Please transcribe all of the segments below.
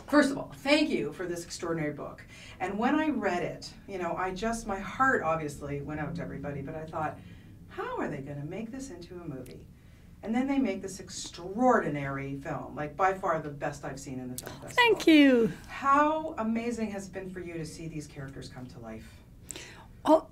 First of all, thank you for this extraordinary book. And when I read it, you know, my heart obviously went out to everybody, but I thought, how are they going to make this into a movie? And then they make this extraordinary film, like by far the best I've seen in the film festival. Thank you. How amazing has it been for you to see these characters come to life? Well,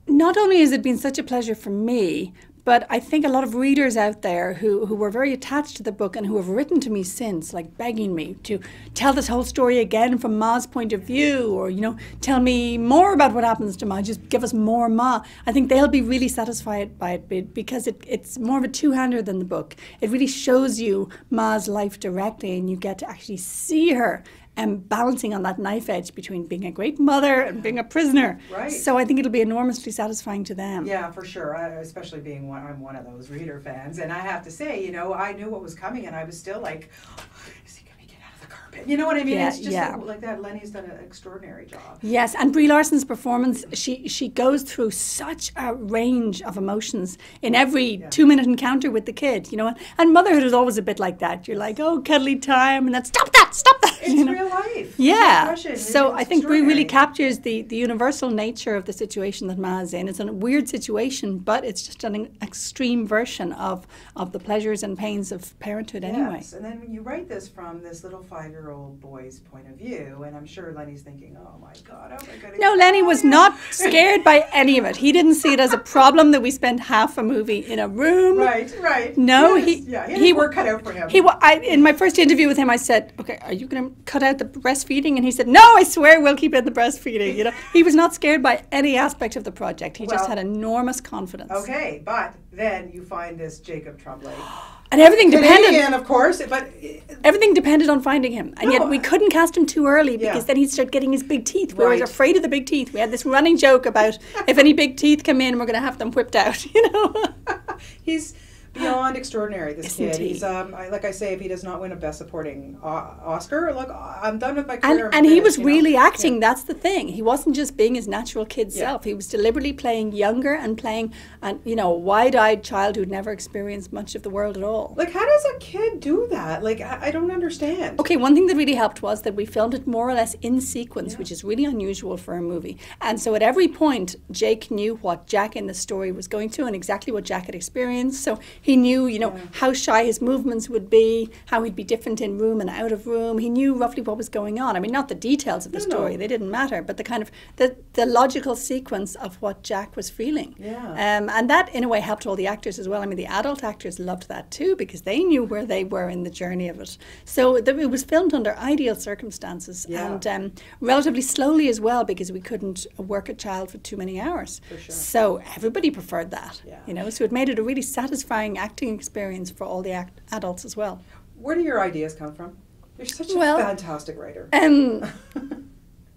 not only has it been such a pleasure for me, but I think a lot of readers out there who were very attached to the book and who have written to me since, like begging me to tell this whole story again from Ma's point of view, or, you know, tell me more about what happens to Ma, just give us more Ma. I think they'll be really satisfied by it because it's more of a two-hander than the book. It really shows you Ma's life directly, and you get to actually see her balancing on that knife edge between being a great mother and being a prisoner. Right. So I think it'll be enormously satisfying to them. Yeah, for sure. Especially being I'm one of those reader fans, and I have to say, you know, I knew what was coming, and I was still like, oh, is he going to get out of the carpet? You know what I mean? Yeah, it's just yeah. like that. Lenny's done an extraordinary job. Yes, and Brie Larson's performance, she goes through such a range of emotions in every 2-minute encounter with the kid, you know. And motherhood is always a bit like that. You're like, oh, cuddly time, and then stop that. It's you know? real life. Yeah. So I think Brie really captures the universal nature of the situation that Ma is in. It's a weird situation, but it's just an extreme version of the pleasures and pains of parenthood anyway. Yes, and then you write this from this little 5-year-old boy's point of view, and I'm sure Lenny's thinking, oh my God. No, Lenny was not scared by any of it. He didn't see it as a problem that we spent half a movie in a room. Right. No, he had work cut out for him. In my first interview with him, I said, okay, are you going to cut out the breastfeeding? And he said, no, I swear we'll keep in the breastfeeding. You know, he was not scared by any aspect of the project. He just had enormous confidence. Okay, but then you find this Jacob Tremblay. And everything Canadian, of course, but everything depended on finding him. And yet we couldn't cast him too early because then he'd start getting his big teeth. We were afraid of the big teeth. We had this running joke about if any big teeth come in, we're going to have them whipped out, you know. He's beyond extraordinary, this Isn't kid. he? He's like I say, if he does not win a Best Supporting Oscar, look, I'm done with my career. And he was really acting. That's the thing. He wasn't just being his natural kid self. He was deliberately playing younger and playing a wide-eyed child who'd never experienced much of the world at all. Like, how does a kid do that? Like, I don't understand. Okay, one thing that really helped was that we filmed it more or less in sequence, which is really unusual for a movie. And so at every point, Jake knew what Jack in the story was going through and exactly what Jack had experienced. So he knew, how shy his movements would be, how he'd be different in room and out of room. He knew roughly what was going on. I mean, not the details of the story, they didn't matter, but the kind of the logical sequence of what Jack was feeling. Yeah. And that, in a way, helped all the actors as well. I mean, the adult actors loved that too because they knew where they were in the journey of it. So it was filmed under ideal circumstances and relatively slowly as well because we couldn't work a child for too many hours. For sure. So everybody preferred that, Yeah. So it made it a really satisfying acting experience for all the adults as well. Where do your ideas come from? You're such a fantastic writer.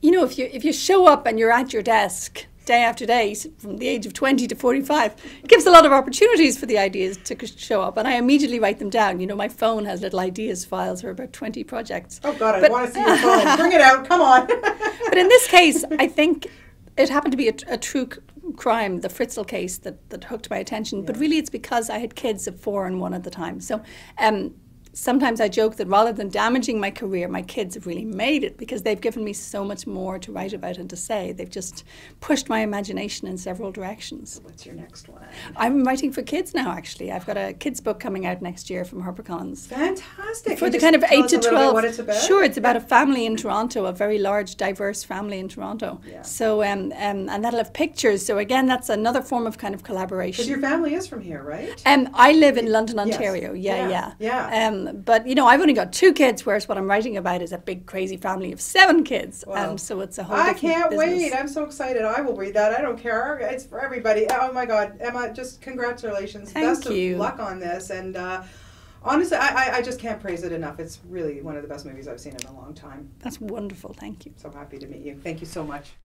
If you show up and you're at your desk day after day from the age of 20 to 45, it gives a lot of opportunities for the ideas to show up, and I immediately write them down. My phone has little ideas files for about 20 projects. Oh God, I want to see your phone. Bring it out, come on. But in this case, I think it happened to be a true crime, the Fritzl case that hooked my attention, but really it's because I had kids of 4 and 1 at the time. So sometimes I joke that rather than damaging my career, my kids have really made it because they've given me so much more to write about and to say. They've just pushed my imagination in several directions. What's your next one? I'm writing for kids now, actually. I've got a kids book coming out next year from HarperCollins. Fantastic. For the kind of 8 to 12. What it's about? Sure, it's about a family in Toronto, a very large, diverse family in Toronto. Yeah. So, and that'll have pictures. So again, that's another form of kind of collaboration. Because your family is from here, right? I live in London, Ontario. Yes. Yeah. But I've only got 2 kids, whereas what I'm writing about is a big crazy family of 7 kids. Wow. So it's a whole I different can't business. wait. I'm so excited. I will read that. I don't care. It's for everybody. Oh my God, Emma, just congratulations. Thank you. Best of luck on this. And honestly, I just can't praise it enough. It's really one of the best movies I've seen in a long time. That's wonderful. Thank you. So happy to meet you. Thank you so much.